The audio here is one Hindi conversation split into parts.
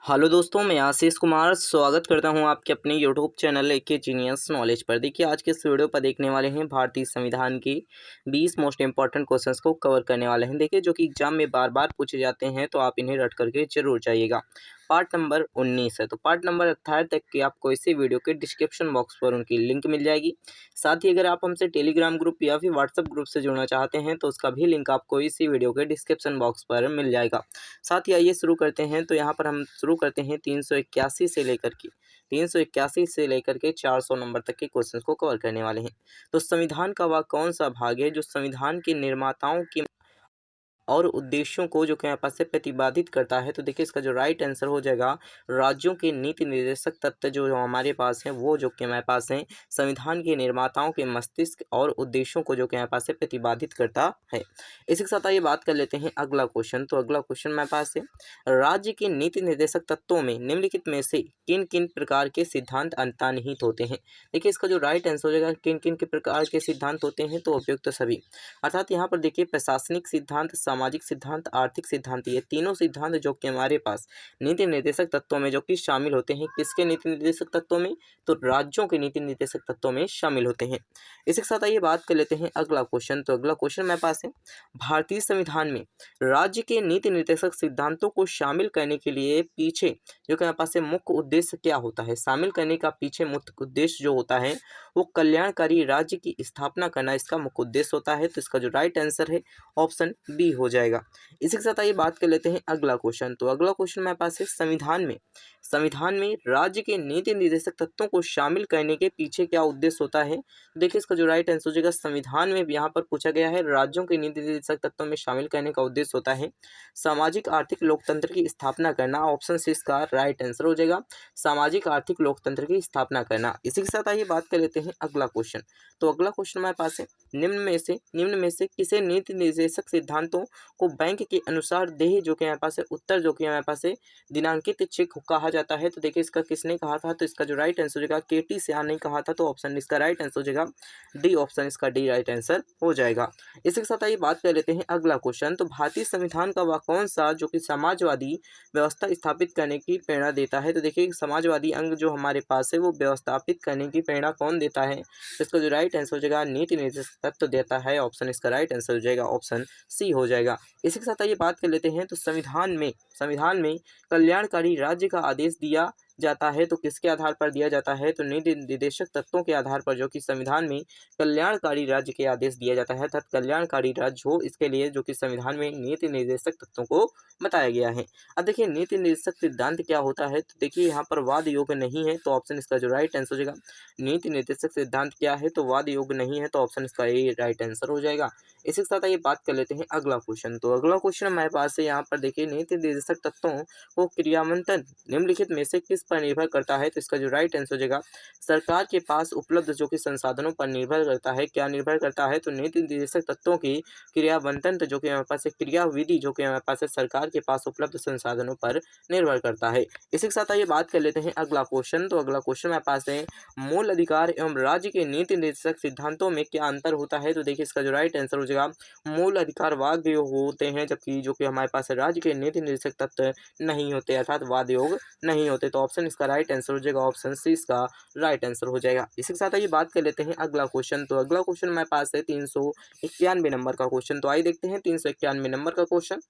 हेलो दोस्तों, मैं आशीष कुमार स्वागत करता हूं आपके अपने YouTube channel AK genius knowledge पर। देखिए, आज के इस वीडियो पर देखने वाले हैं भारतीय संविधान की 20 मोस्ट इंपॉर्टेंट क्वेश्चंस को कवर करने वाले हैं। देखिए, जो कि एग्जाम में बार बार पूछे जाते हैं, तो आप इन्हें रट करके जरूर जाइएगा। पार्ट नंबर 19 है, तो पार्ट नंबर 18 तक की आपको इसी वीडियो के डिस्क्रिप्शन बॉक्स पर उनकी लिंक मिल जाएगी। साथ ही अगर आप हमसे टेलीग्राम ग्रुप या फिर व्हाट्सएप ग्रुप से जुड़ना चाहते हैं, तो उसका भी लिंक आपको इसी वीडियो के डिस्क्रिप्शन बॉक्स पर मिल जाएगा। साथ ही आइए शुरू करते हैं। तो यहाँ पर हम शुरू करते हैं 381 से लेकर के 400 नंबर तक के क्वेश्चंस को कवर करने वाले हैं। तो संविधान का वह कौन सा भाग है जो संविधान के निर्माताओं की और उद्देश्यों को जो कि हमारे पास से प्रतिपादित करता है? तो देखिए, इसका जो राइट आंसर हो जाएगा, राज्यों के नीति निर्देशक तत्व जो हमारे पास हैं, वो जो कि हमारे पास हैं संविधान के निर्माताओं के मस्तिष्क और उद्देश्यों को जो कि हमारे पास से प्रतिपादित करता है। इसी के साथ आइए बात कर लेते हैं अगला क्वेश्चन। तो अगला क्वेश्चन हमारे पास है, राज्य के नीति निर्देशक तत्वों में निम्नलिखित में से किन किन प्रकार के सिद्धांत अंतर्निहित होते हैं? देखिए, इसका जो राइट आंसर हो जाएगा, किन किन के प्रकार के सिद्धांत होते हैं, तो उपयुक्त सभी। अर्थात यहाँ पर देखिए, प्रशासनिक सिद्धांत, सामाजिक सिद्धांत, आर्थिक सिद्धांत, ये तीनों सिद्धांत जो कि हमारे पास नीति निर्देशक तत्वों में जो कि शामिल होते हैं। किसके नीति निर्देशक तत्वों में? तो राज्यों के नीति निर्देशक तत्वों में शामिल होते हैं। इसी के साथ आइए बात कर लेते हैं अगला क्वेश्चन। तो अगला क्वेश्चन मेरे पास है, भारतीय संविधान में राज्य के नीति निर्देशक सिद्धांतों को शामिल करने के लिए पीछे जो कि हमारे पास है मुख्य उद्देश्य क्या होता है? शामिल करने का पीछे मुख्य उद्देश्य जो होता है, वो कल्याणकारी राज्य की स्थापना करना इसका मुख्य उद्देश्य होता है। तो इसका जो राइट आंसर है, ऑप्शन बी हो जाएगा। इसी के साथ आइए बात कर लेते हैं अगला क्वेश्चन। तो अगला क्वेश्चन मेरे पास है, संविधान में राज्य के नीति निर्देशक तत्वों को शामिल करने के पीछे क्या उद्देश्य होता है? देखिए, इसका जो राइट आंसर हो जाएगा, संविधान में यहाँ पर पूछा गया है, राज्यों के नीति निर्देशक तत्वों में शामिल करने का उद्देश्य होता है सामाजिक आर्थिक लोकतंत्र की स्थापना करना। ऑप्शन सी इसका राइट आंसर हो जाएगा, सामाजिक आर्थिक लोकतंत्र की स्थापना करना। इसी के साथ आइए बात कर लेते हैं अगला क्वेश्चन। तो अगला क्वेश्चन हमारे पास है, निम्न में से किसे नीति निर्देशक सिद्धांतों को बैंक के अनुसार देह जो कि हमारे पास है उत्तर जो कि हमारे पास है दिनांकित चेक कहा जाता है? तो देखिए, इसका किसने कहा था? तो इसका जो राइट आंसर हो जाएगा, केटी सियान ने कहा था। तो ऑप्शन इसका राइट आंसर हो जाएगा डी, ऑप्शन इसका डी राइट आंसर हो जाएगा। इसी के साथ आइए बात कर लेते हैं अगला क्वेश्चन। तो भारतीय संविधान का वह कौन सा जो कि समाजवादी व्यवस्था स्थापित करने की प्रेरणा देता है? तो देखिए, समाजवादी अंग जो हमारे पास है, वो व्यवस्थापित करने की प्रेरणा कौन देता है? तो इसका जो राइट आंसर हो जाएगा, नीति निर्देशक तत्व देता है। ऑप्शन इसका राइट आंसर हो जाएगा, ऑप्शन सी हो जाएगा। इसी के साथ आइए बात कर लेते हैं। तो संविधान में कल्याणकारी राज्य का आदेश दिया जाता है, तो किसके आधार पर दिया जाता है? तो नीति निर्देशक तत्वों के आधार पर जो कि संविधान में कल्याणकारी राज्य के आदेश दिया जाता है, अर्थात कल्याणकारी राज्य हो, इसके लिए जो कि संविधान में नीति निर्देशक तत्वों को बताया गया है। अब देखिए, नीति निर्देशक सिद्धांत क्या होता है? तो देखिए, यहाँ पर वाद योग नहीं है, तो ऑप्शन इसका जो राइट आंसर हो जाएगा, नीति निर्देशक सिद्धांत क्या है? तो वाद योग नहीं है, तो ऑप्शन इसका ए राइट आंसर हो जाएगा। इसी के साथ आइए बात कर लेते हैं अगला क्वेश्चन। तो अगला क्वेश्चन हमारे पास है, यहाँ पर देखिए, नीति निर्देशक तत्वों को क्रियान्वयन निम्नलिखित में से किस पर निर्भर करता है? तो इसका जो राइट आंसर हो जाएगा, सरकार के पास उपलब्ध जो कि संसाधनों पर निर्भर करता है। क्या निर्भर करता है? तो नीति निर्देशक तत्वों की क्रियान्वयन जो कि हमारे पास है, क्रियाविधि जो कि हमारे पास है, सरकार के पास उपलब्ध संसाधनों पर निर्भर करता है। इसी के साथ आइए बात कर लेते हैं अगला क्वेश्चन। तो अगला क्वेश्चन हमारे पास है, मूल अधिकार एवं राज्य के नीति निर्देशक सिद्धांतों में क्या अंतर होता है? तो देखिए, इसका जो राइट आंसर हो जाएगा, मूल अधिकार वाद योग होते हैं, जबकि जो कि हमारे पास है राज्य के नीति निर्देशक तत्व नहीं होते, अर्थात वाद योग नहीं होते। तो ऑप्शन इसका राइट आंसर हो जाएगा, ऑप्शन सी इसका राइट आंसर हो जाएगा। इसी के साथ आइए बात कर लेते हैं अगला क्वेश्चन। तो अगला क्वेश्चन हमारे पास है 391 नंबर का क्वेश्चन। तो आइए देखते हैं 391 नंबर का क्वेश्चन,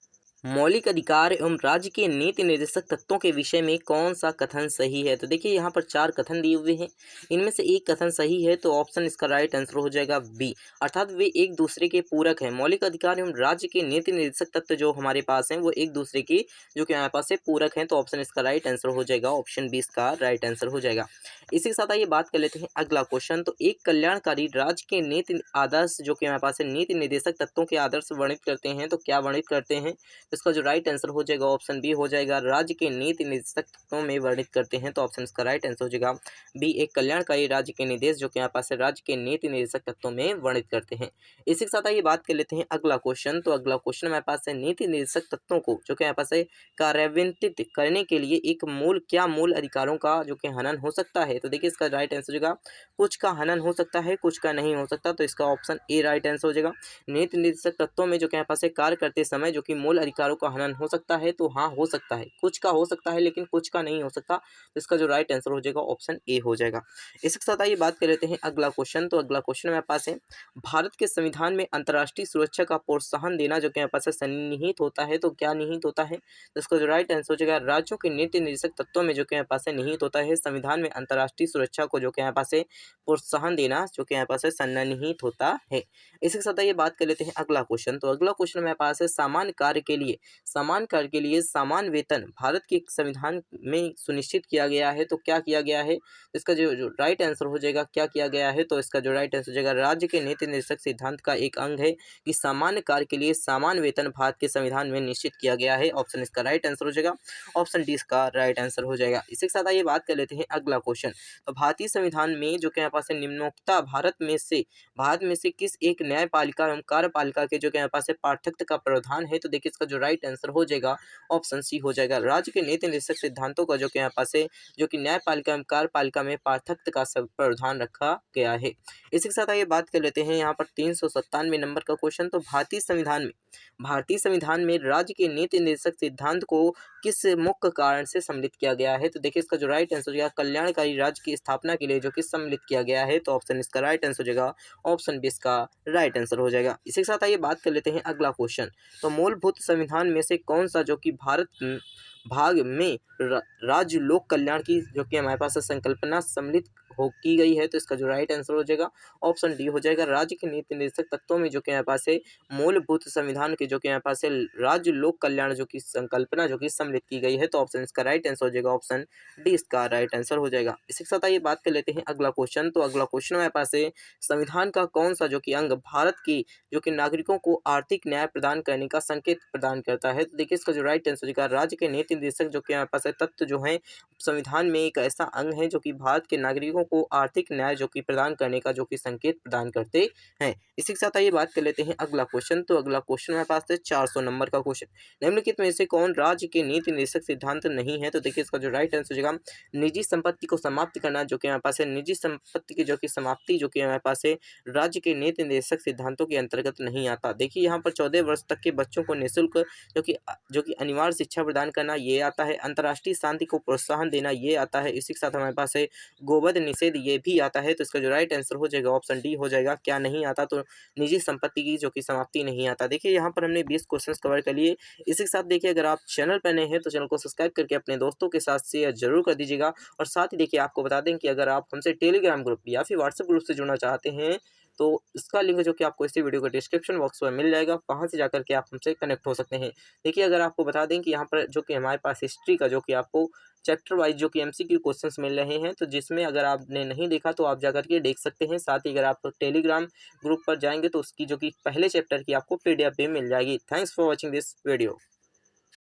मौलिक अधिकार एवं राज्य के नीति निर्देशक तत्वों के विषय में कौन सा कथन सही है? तो देखिए, यहाँ पर 4 कथन दिए हुए हैं, इनमें से एक कथन सही है, तो ऑप्शन इसका राइट आंसर हो जाएगा बी, अर्थात वे एक दूसरे के पूरक हैं। मौलिक अधिकार एवं राज्य के नीति निर्देशक तत्व जो हमारे पास हैं, वो एक दूसरे की जो कि हमारे पास से पूरक हैं। तो ऑप्शन इसका राइट आंसर हो जाएगा, ऑप्शन बी इसका राइट आंसर हो जाएगा। इसी के साथ आइए बात कर लेते हैं अगला क्वेश्चन। तो एक कल्याणकारी राज्य के नीति आदर्श जो कि हमारे पास है, नीति निर्देशक तत्वों के आदर्श वर्णित करते हैं, तो क्या वर्णित करते हैं? इसका जो राइट आंसर हो जाएगा, ऑप्शन बी हो जाएगा, राज्य के नीति निर्देशक तत्वों में वर्णित करते हैं। तो ऑप्शन इसका राइट आंसर हो जाएगा बी, एक कल्याणकारी राज्य के निर्देश जो कि यहाँ पास है, राज्य के नीति निर्देशक तत्वों में वर्णित करते हैं। इसी के साथ आइए बात कर लेते हैं अगला क्वेश्चन। तो अगला क्वेश्चन हमारे पास है, नीति निर्देशक तत्वों को जो कि यहाँ पास है कार्यान्वित करने के लिए एक मूल अधिकारों का जो कि हनन हो सकता है? तो देखिए, इसका राइट आंसर हो जाएगा, कुछ का हनन हो सकता है, कुछ का नहीं हो सकता। तो इसका ऑप्शन ए राइट आंसर हो जाएगा, नीति निर्देशक तत्वों में जो कि यहाँ पास है कार्य करते समय जो कि मूल अधिकार अधिकारों का हनन हो सकता है? तो हाँ, हो सकता है। कुछ का हो सकता है लेकिन कुछ का नहीं हो सकता। तो इसका जो राइट आंसर हो जाएगा ऑप्शन ए हो जाएगा। इसी के साथ आइए बात कर लेते हैं अगला क्वेश्चन। तो अगला क्वेश्चन मेरे पास है, भारत के संविधान में अंतर्राष्ट्रीय सुरक्षा का प्रोत्साहन देना जो कि मेरे पास है सन्निहित होता है। तो क्या निहित होता है? तो इसका जो राइट आंसर हो जाएगा, राज्यों के नीति निर्देशक तत्वों में जो कि मेरे पास है निहित होता है। संविधान में अंतर्राष्ट्रीय सुरक्षा को जो कि मेरे पास है प्रोत्साहन देना जो कि मेरे पास है सन्निहित होता है। इसी के साथ आइए बात कर लेते हैं अगला क्वेश्चन। तो अगला क्वेश्चन मेरे पास है, समान कार्य के लिए समान वेतन भारत के संविधान में सुनिश्चित किया गया है। तो क्या किया गया है? इसका जो राइट आंसर हो जाएगा, क्या किया गया है? तो इसका जो राइट आंसर हो जाएगा, राज्य के नीति निर्देशक सिद्धांत का एक अंग है कि सामान्य कार्य के लिए समान वेतन भारत के संविधान में निश्चित किया गया है। ऑप्शन इसका राइट आंसर हो जाएगा, ऑप्शन डी इसका राइट आंसर हो जाएगा। इसी के साथ आइए बात कर लेते हैं अगला क्वेश्चन। तो भारतीय संविधान में जो कि हमारे पास है निम्नोक्ता भारत में से किस एक न्यायपालिका एवं कार्यपालिका के जो कि हमारे पास है पार्थक्य का प्रावधान है? तो देखिए इसका जो राइट आंसर हो जाएगा ऑप्शन सी हो जाएगा। राज्य के नीति निर्देशक सिद्धांतों का जो कि हमारे पास है जो कि न्यायपालिका एवं कार्यपालिका में पार्थक्य का सब प्रावधान रखा गया है। इसी के साथ आइए बात कर लेते हैं यहाँ पर 397 नंबर का क्वेश्चन। तो भारतीय संविधान में राज्य के नीति निर्देशक सिद्धांत को किस मुख्य कारण से सम्मिलित किया गया है? तो देखिए इसका जो राइट आंसर हो जाएगा, कल्याणकारी राज्य की स्थापना के लिए जो कि सम्मिलित किया गया है। तो ऑप्शन इसका राइट आंसर हो जाएगा, ऑप्शन बी इसका राइट आंसर हो जाएगा। इसी के साथ आइए बात कर लेते हैं अगला क्वेश्चन। तो मूलभूत संविधान में से कौन सा जो कि भारत भाग में राज्य लोक कल्याण की जो कि हमारे पास संकल्पना सम्मिलित की गई है? तो इसका जो राइट आंसर हो जाएगा ऑप्शन डी हो जाएगा। राज्य के नीति निर्देशक तत्वों में जो कि हमारे पास है मूलभूत संविधान के जो कि हमारे पास है राज्य लोक कल्याण जो कि संकल्पना जो कि सम्मिलित की गई है। तो ऑप्शन इसका राइट आंसर हो जाएगा, ऑप्शन डी इसका राइट आंसर हो जाएगा। इसी के साथ आइए बात कर लेते हैं अगला क्वेश्चन। तो अगला क्वेश्चन हमारे पास है, संविधान का कौन सा जो कि अंग भारत की जो कि नागरिकों को आर्थिक न्याय प्रदान करने का संकेत प्रदान करता है? तो देखिए इसका जो राइट आंसर हो जाएगा, राज्य के नीति निर्देशक जो कि हमारे पास है तत्व जो है संविधान में एक ऐसा अंग है जो कि भारत के नागरिकों को आर्थिक न्याय जो कि प्रदान करने का जो कि संकेत प्रदान करते हैं। इसी के साथ आइए बात कर लेते हैं अगला क्वेश्चन। तो अगला क्वेश्चन हमारे पास है 400 नंबर का क्वेश्चन। निम्नलिखित में से कौन राज्य के नीति निर्देशक सिद्धांत नहीं है? तो देखिए इसका जो राइट आंसर हो जाएगा, निजी संपत्ति को समाप्त करना जो कि हमारे पास है निजी संपत्ति की जो कि समाप्ति जो कि हमारे पास है राज्य के नीति निर्देशक सिद्धांतों के अंतर्गत नहीं आता। देखिए यहाँ पर 14 वर्ष तक के बच्चों को निःशुल्क जो कि अनिवार्य शिक्षा प्रदान करना ये आता है। अंतर्राष्ट्रीय शांति को प्रोत्साहन देना ये आता है। इसी के साथ हमारे पास है गोवध निषेध ये भी आता है। तो इसका जो राइट आंसर हो जाएगा ऑप्शन डी हो जाएगा। क्या नहीं आता? तो निजी संपत्ति की जो कि समाप्ति नहीं आता। देखिए यहाँ पर हमने 20 क्वेश्चन कवर कर लिए। इसी के साथ देखिए अगर आप चैनल पर नए हैं तो चैनल को सब्सक्राइब करके अपने दोस्तों के साथ शेयर जरूर कर दीजिएगा। और साथ ही देखिए आपको बता दें कि अगर आप हमसे टेलीग्राम ग्रुप या फिर व्हाट्सएप ग्रुप से जुड़ना चाहते हैं तो इसका लिंक जो कि आपको इसी वीडियो के डिस्क्रिप्शन बॉक्स में मिल जाएगा, वहाँ से जाकर के आप हमसे कनेक्ट हो सकते हैं। देखिए अगर आपको बता दें कि यहाँ पर जो कि हमारे पास हिस्ट्री का जो कि आपको चैप्टर वाइज जो कि एमसीक्यू क्वेश्चंस मिल रहे हैं, तो जिसमें अगर आपने नहीं देखा तो आप जाकर के देख सकते हैं। साथ ही अगर आप टेलीग्राम ग्रुप पर जाएंगे तो उसकी जो कि पहले चैप्टर की आपको पीडीएफ भी मिल जाएगी। Thanks for watching this video.